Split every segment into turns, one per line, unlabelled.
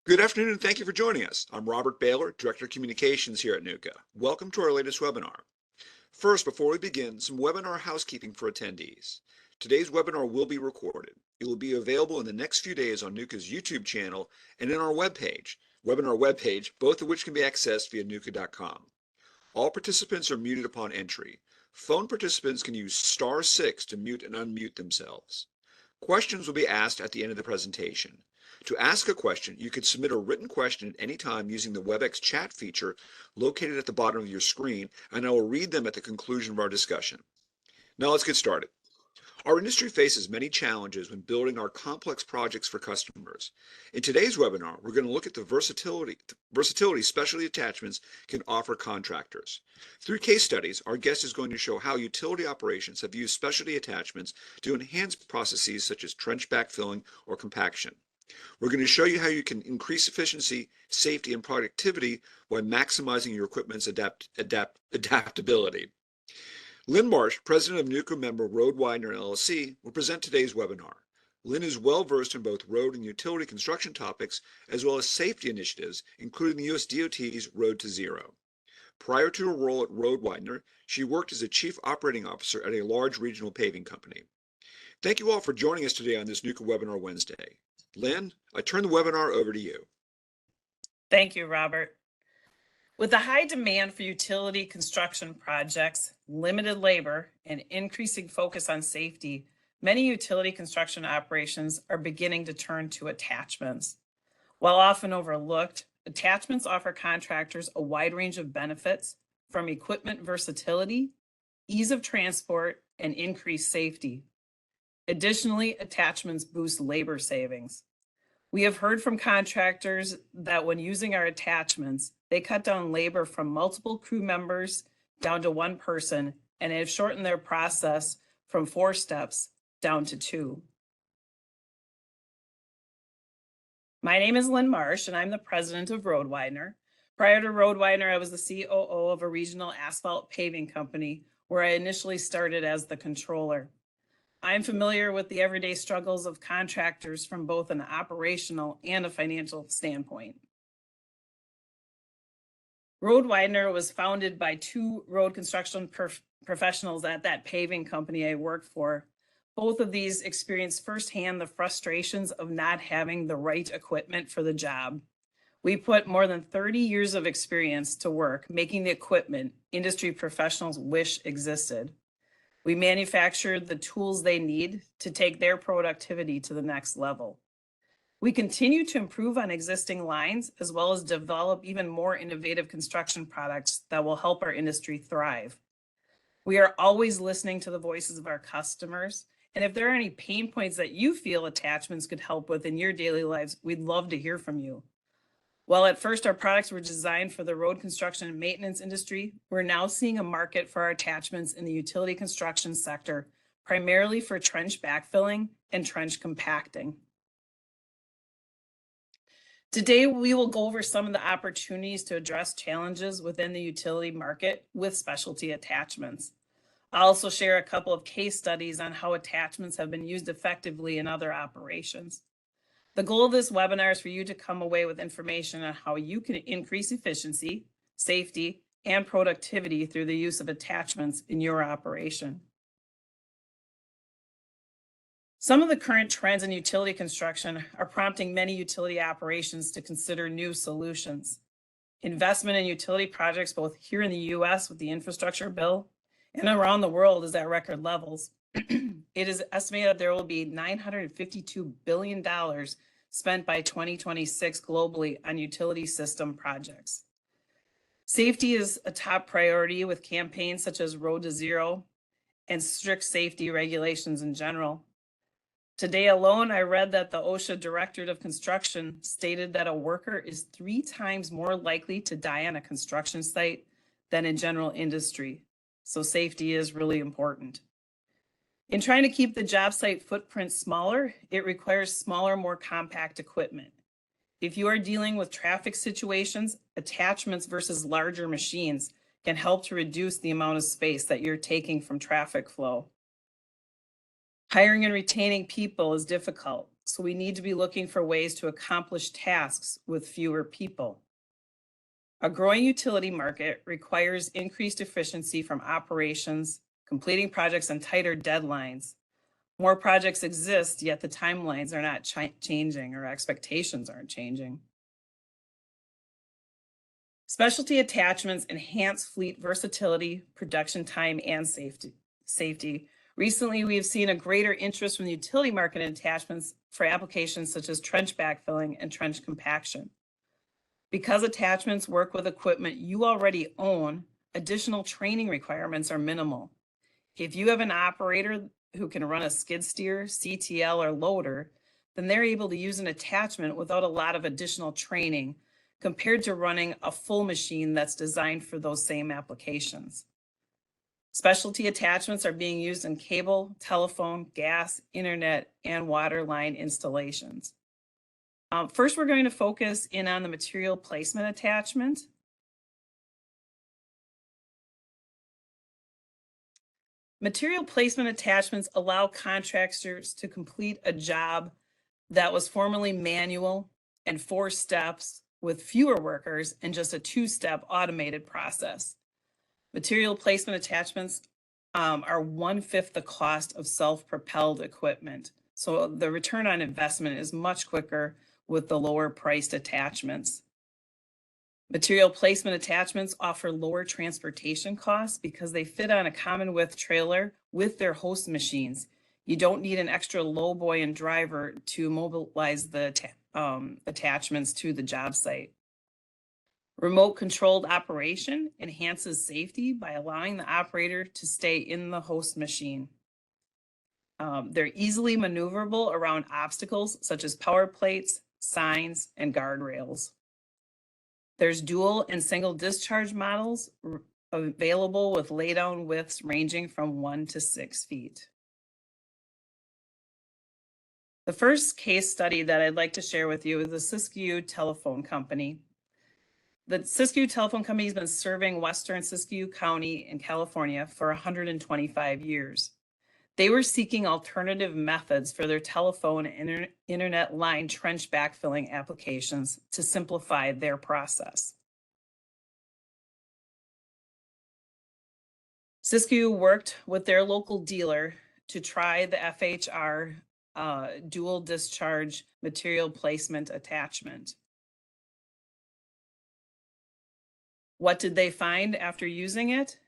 Good afternoon and thank you for joining us. I'm Robert Baylor, Director of Communications here at NUCA. Welcome to our latest webinar. First, before we begin, some webinar housekeeping for attendees. Today's webinar will be recorded. It will be available in the next few days on NUCA's YouTube channel and in our webinar webpage, both of which can be accessed via nuca.com. All participants are muted upon entry. Phone participants can use *6 to mute and unmute themselves. Questions will be asked at the end of the presentation. To ask a question, you can submit a written question at any time using the WebEx chat feature located at the bottom of your screen, and I will read them at the conclusion of our discussion. Now let's get started. Our industry faces many challenges when building our complex projects for customers. In today's webinar, we're going to look at the versatility specialty attachments can offer contractors. Through case studies, our guest is going to show how utility operations have used specialty attachments to enhance processes such as trench backfilling or compaction. We're going to show you how you can increase efficiency, safety, and productivity while maximizing your equipment's adaptability. Lynn Marsh, president of NUCA member Road Widener LLC, will present today's webinar. Lynn is well versed in both road and utility construction topics, as well as safety initiatives, including the U.S. DOT's Road to Zero. Prior to her role at Road Widener, she worked as a chief operating officer at a large regional paving company. Thank you all for joining us today on this NUCA Webinar Wednesday. Lynn, I turn the webinar over to you.
Thank you, Robert. With the high demand for utility construction projects, limited labor, and increasing focus on safety, many utility construction operations are beginning to turn to attachments. While often overlooked, attachments offer contractors a wide range of benefits, from equipment versatility, ease of transport, and increased safety. Additionally, attachments boost labor savings. We have heard from contractors that when using our attachments, they cut down labor from multiple crew members down to one person and have shortened their process from 4 steps down to 2. My name is Lynn Marsh, and I'm the president of Road Widener. Prior to Road Widener, I was the COO of a regional asphalt paving company where I initially started as the controller. I'm familiar with the everyday struggles of contractors from both an operational and a financial standpoint. Road Widener was founded by 2 road construction professionals at that paving company I worked for. Both of these experienced firsthand the frustrations of not having the right equipment for the job. We put more than 30 years of experience to work making the equipment industry professionals wish existed. We manufactured the tools they need to take their productivity to the next level. We continue to improve on existing lines as well as develop even more innovative construction products that will help our industry thrive. We are always listening to the voices of our customers, and if there are any pain points that you feel attachments could help with in your daily lives, we'd love to hear from you. While at first our products were designed for the road construction and maintenance industry, we're now seeing a market for our attachments in the utility construction sector, primarily for trench backfilling and trench compacting. Today, we will go over some of the opportunities to address challenges within the utility market with specialty attachments. I'll also share a couple of case studies on how attachments have been used effectively in other operations. The goal of this webinar is for you to come away with information on how you can increase efficiency, safety, and productivity through the use of attachments in your operation. Some of the current trends in utility construction are prompting many utility operations to consider new solutions. Investment in utility projects, both here in the U.S. with the infrastructure bill and around the world, is at record levels. It is estimated that there will be $952 billion spent by 2026 globally on utility system projects. Safety is a top priority with campaigns such as Road to Zero and strict safety regulations in general. Today alone, I read that the OSHA Directorate of Construction stated that a worker is 3 times more likely to die on a construction site than in general industry. So safety is really important. In trying to keep the job site footprint smaller, it requires smaller, more compact equipment. If you are dealing with traffic situations, attachments versus larger machines can help to reduce the amount of space that you're taking from traffic flow. Hiring and retaining people is difficult, so we need to be looking for ways to accomplish tasks with fewer people. A growing utility market requires increased efficiency from operations, completing projects on tighter deadlines. More projects exist, yet the timelines are not changing, or expectations aren't changing. Specialty attachments enhance fleet versatility, production time, and safety. Recently, we have seen a greater interest from the utility market in attachments for applications such as trench backfilling and trench compaction. Because attachments work with equipment you already own, additional training requirements are minimal. If you have an operator who can run a skid steer, CTL, or loader, then they're able to use an attachment without a lot of additional training compared to running a full machine that's designed for those same applications. Specialty attachments are being used in cable, telephone, gas, internet, and water line installations. First, we're going to focus in on the material placement attachment. Material placement attachments allow contractors to complete a job that was formerly manual and 4 steps with fewer workers and just a 2-step automated process. Material placement attachments are 1/5 the cost of self-propelled equipment. So the return on investment is much quicker with the lower priced attachments. Material placement attachments offer lower transportation costs because they fit on a common width trailer with their host machines. You don't need an extra lowboy and driver to mobilize the attachments to the job site. Remote controlled operation enhances safety by allowing the operator to stay in the host machine. They're easily maneuverable around obstacles such as power plates, signs, and guardrails. There's dual and single discharge models available with laydown widths ranging from 1 to 6 feet. The first case study that I'd like to share with you is the Siskiyou Telephone Company. The Siskiyou Telephone Company has been serving Western Siskiyou County in California for 125 years. They were seeking alternative methods for their telephone and internet line trench backfilling applications to simplify their process. Siskiyou worked with their local dealer to try the FHR dual discharge material placement attachment. What did they find after using it?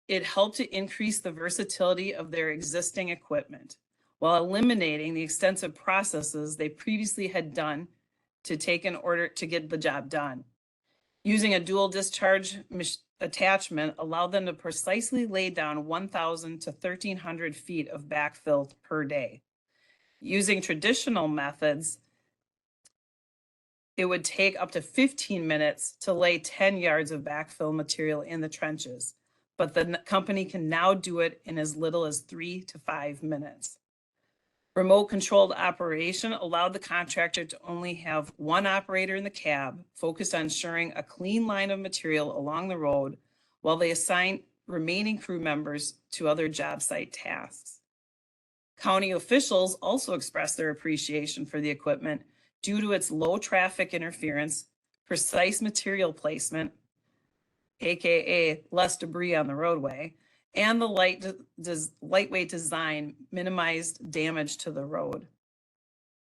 It helped to increase the versatility of their existing equipment while eliminating the extensive processes they previously had done to take in order to get the job done. Using a dual discharge attachment allowed them to precisely lay down 1,000 to 1,300 feet of backfill per day. Using traditional methods, it would take up to 15 minutes to lay 10 yards of backfill material in the trenches, but the company can now do it in as little as 3 to 5 minutes. Remote controlled operation allowed the contractor to only have one operator in the cab, focused on ensuring a clean line of material along the road, while they assign remaining crew members to other job site tasks. County officials also expressed their appreciation for the equipment due to its low traffic interference, precise material placement, aka less debris on the roadway, and the lightweight design minimized damage to the road.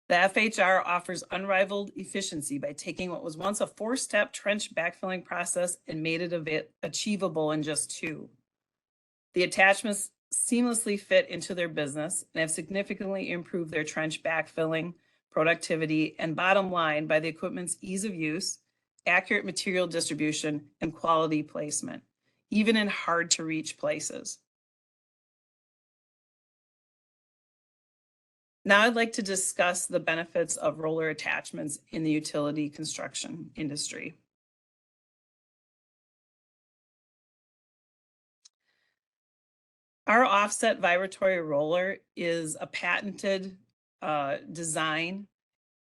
The FHR offers unrivaled efficiency by taking what was once a 4-step trench backfilling process and made it achievable in just 2. The attachments seamlessly fit into their business and have significantly improved their trench backfilling, productivity, and bottom line by the equipment's ease of use, accurate material distribution, and quality placement, even in hard to reach places. Now I'd like to discuss the benefits of roller attachments in the utility construction industry. Our offset vibratory roller is a patented design.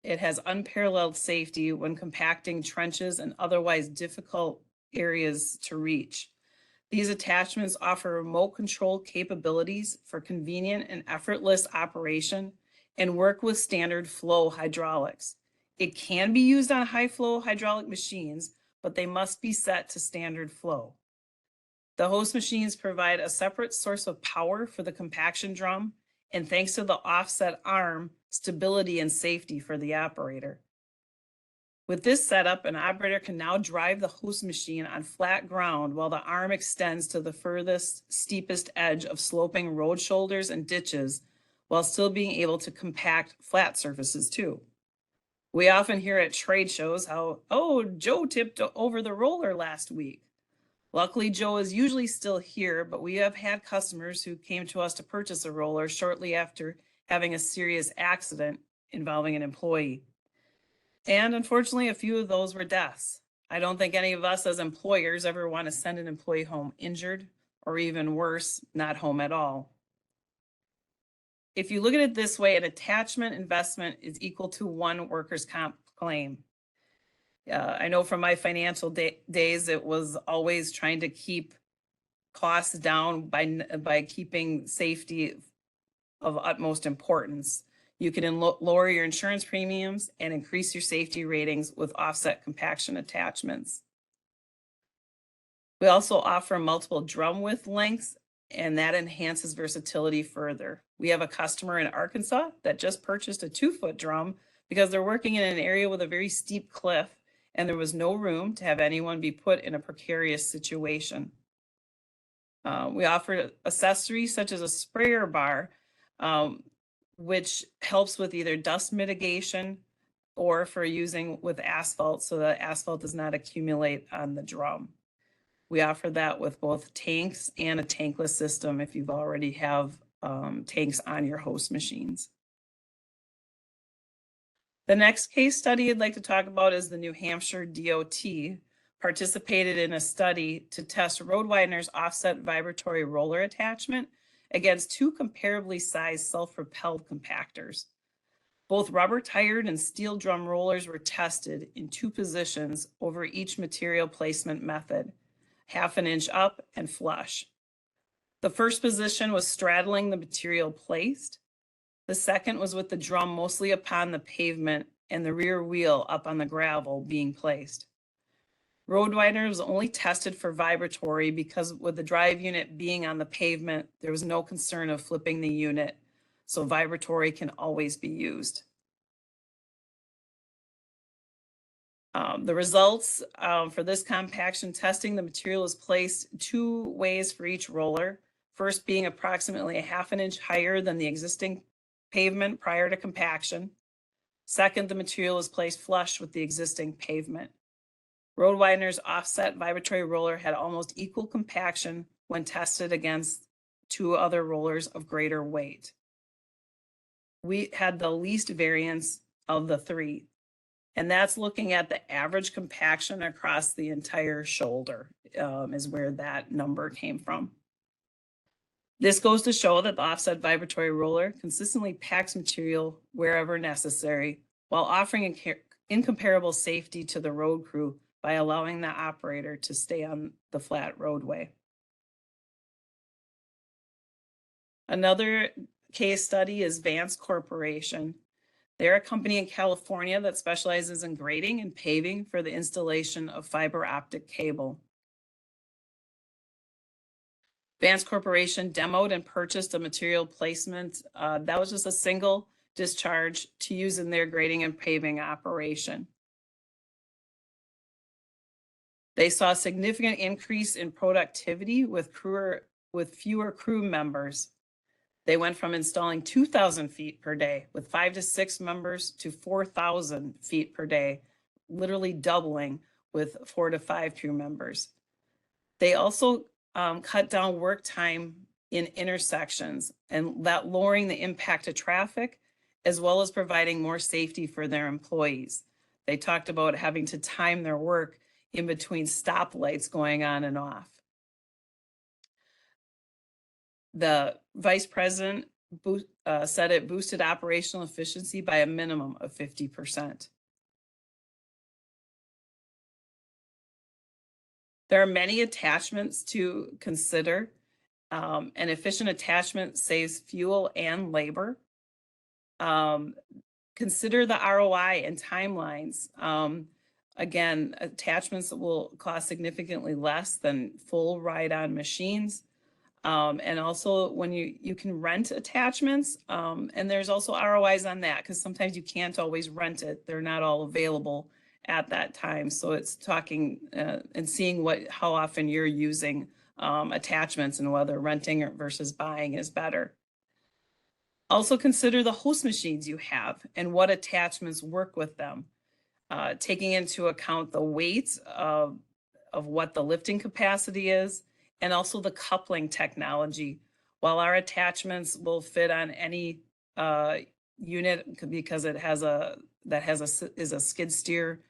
It has unparalleled safety when compacting trenches and otherwise difficult areas to reach. These attachments offer remote control capabilities for convenient and effortless operation and work with standard flow hydraulics. It can be used on high flow hydraulic machines, but they must be set to standard flow. The hose machines provide a separate source of power for the compaction drum, and thanks to the offset arm, stability and safety for the operator. With this setup, an operator can now drive the hose machine on flat ground while the arm extends to the furthest, steepest edge of sloping road shoulders and ditches, while still being able to compact flat surfaces too. We often hear at trade shows how, oh, Joe tipped over the roller last week. Luckily, Joe is usually still here, but we have had customers who came to us to purchase a roller shortly after having a serious accident involving an employee. And unfortunately, a few of those were deaths. I don't think any of us as employers ever want to send an employee home injured, or even worse, not home at all. If you look at it this way, an attachment investment is equal to one workers' comp claim. I know from my financial days, it was always trying to keep costs down by keeping safety of utmost importance. You can lower your insurance premiums and increase your safety ratings with offset compaction attachments. We also offer multiple drum width lengths, and that enhances versatility further. We have a customer in Arkansas that just purchased a 2-foot drum because they're working in an area with a very steep cliff, and there was no room to have anyone be put in a precarious situation. We offer accessories such as a sprayer bar, which helps with either dust mitigation or for using with asphalt so that asphalt does not accumulate on the drum. We offer that with both tanks and a tankless system if you've already have tanks on your hose machines. The next case study I'd like to talk about is the New Hampshire DOT participated in a study to test Road Widener's offset vibratory roller attachment against 2 comparably sized self-propelled compactors. Both rubber-tired and steel drum rollers were tested in 2 positions over each material placement method, 1/2 inch up and flush. The first position was straddling the material placed. The second was with the drum mostly upon the pavement and the rear wheel up on the gravel being placed. Road Widener was only tested for vibratory because with the drive unit being on the pavement, there was no concern of flipping the unit, so vibratory can always be used. The results for this compaction testing, the material is placed 2 ways for each roller, first being approximately 1/2 inch higher than the existing pavement prior to compaction. Second, the material is placed flush with the existing pavement. Road Widener's offset vibratory roller had almost equal compaction when tested against 2 other rollers of greater weight. We had the least variance of the 3, and that's looking at the average compaction across the entire shoulder is where that number came from. This goes to show that the offset vibratory roller consistently packs material wherever necessary while offering incomparable safety to the road crew by allowing the operator to stay on the flat roadway. Another case study is Vance Corporation. They're a company in California that specializes in grading and paving for the installation of fiber optic cable. Vance Corporation demoed and purchased a material placement that was just a single discharge to use in their grading and paving operation. They saw a significant increase in productivity with fewer crew members. They went from installing 2,000 feet per day with 5 to 6 members to 4,000 feet per day, literally doubling with 4 to 5 crew members. They also cut down work time in intersections and that lowering the impact of traffic, as well as providing more safety for their employees. They talked about having to time their work in between stoplights going on and off. The vice president said it boosted operational efficiency by a minimum of 50%. There are many attachments to consider. An efficient attachment saves fuel and labor. Consider the ROI and timelines. Again, attachments will cost significantly less than full ride-on machines. And also when you can rent attachments, and there's also ROIs on that because sometimes you can't always rent it. They're not all available at that time. So it's talking and seeing how often you're using attachments and whether renting versus buying is better. Also consider the host machines you have and what attachments work with them, taking into account the weight of what the lifting capacity is, and also the coupling technology. While our attachments will fit on any unit because it has a skid steer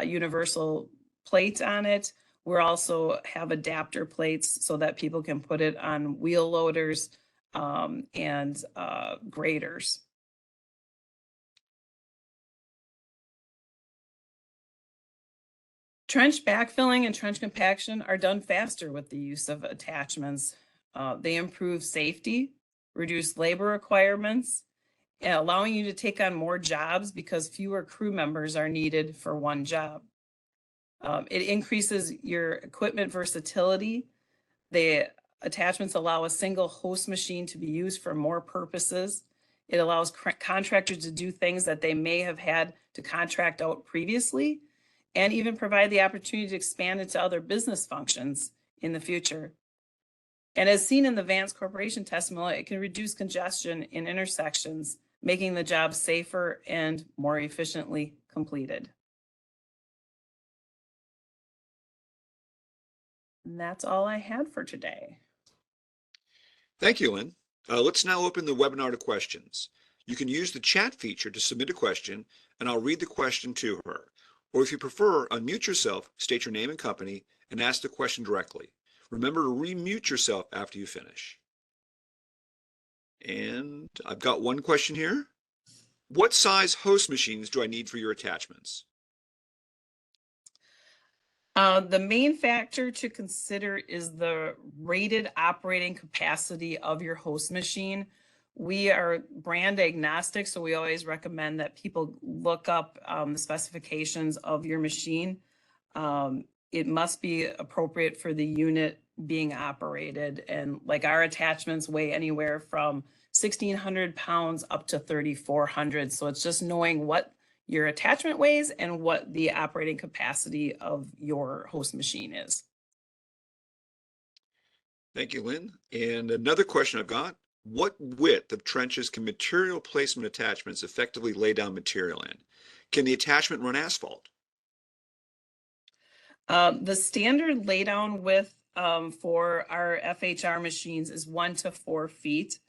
universal plate on it, we also have adapter plates so that people can put it on wheel loaders and graders. Trench backfilling and trench compaction are done faster with the use of attachments. They improve safety, reduce labor requirements, allowing you to take on more jobs because fewer crew members are needed for one job. It increases your equipment versatility. The attachments allow a single host machine to be used for more purposes. It allows contractors to do things that they may have had to contract out previously, and even provide the opportunity to expand into other business functions in the future. And as seen in the Vance Corporation testimony, it can reduce congestion in intersections, making the job safer and more efficiently completed. And that's all I had for today.
Thank you, Lynn. Let's now open the webinar to questions. You can use the chat feature to submit a question, and I'll read the question to her. Or if you prefer, unmute yourself, state your name and company, and ask the question directly. Remember to remute yourself after you finish. And I've got one question here. What size host machines do I need for your attachments?
The main factor to consider is the rated operating capacity of your host machine. We are brand agnostic, so we always recommend that people look up the specifications of your machine. It must be appropriate for the unit being operated, and like our attachments weigh anywhere from 1,600 pounds up to 3,400. So it's just knowing what your attachment weighs and what the operating capacity of your host machine is.
Thank you, Lynn. And another question I've got, what width of trenches can material placement attachments effectively lay down material in? Can the attachment run asphalt?
The standard laydown width for our FHR machines is 1 to 4 feet.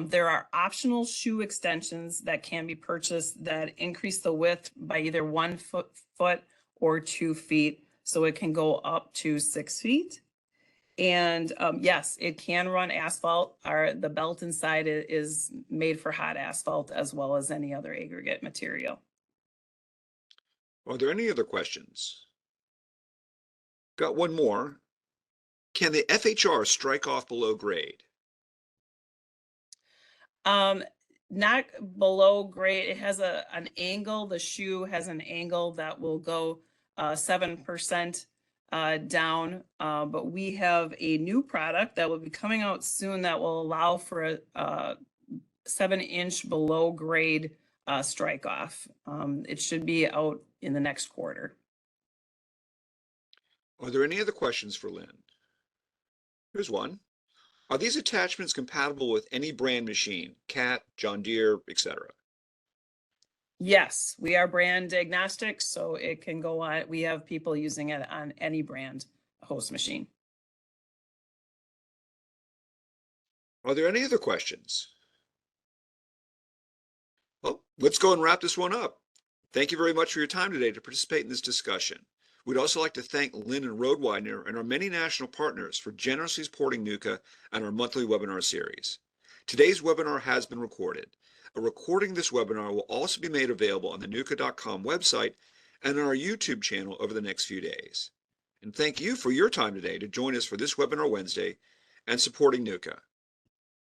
There are optional shoe extensions that can be purchased that increase the width by either 1 foot or 2 feet. So it can go up to 6 feet. And yes, it can run asphalt. The belt inside is made for hot asphalt as well as any other aggregate material.
Are there any other questions? Got one more. Can the FHR strike off below grade?
Not below grade. It has an angle. The shoe has an angle that will go 7% down. But we have a new product that will be coming out soon that will allow for a 7-inch below grade strike off. It should be out in the next quarter.
Are there any other questions for Lynn? Here's one. Are these attachments compatible with any brand machine, Cat, John Deere, etc.?
Yes, we are brand agnostic, so it can go on. We have people using it on any brand host machine.
Are there any other questions? Well, let's go and wrap this one up. Thank you very much for your time today to participate in this discussion. We'd also like to thank Lynn and Road Widener and our many national partners for generously supporting NUCA and our monthly webinar series. Today's webinar has been recorded. A recording of this webinar will also be made available on the nuca.com website and on our YouTube channel over the next few days. And thank you for your time today to join us for this webinar Wednesday and supporting NUCA.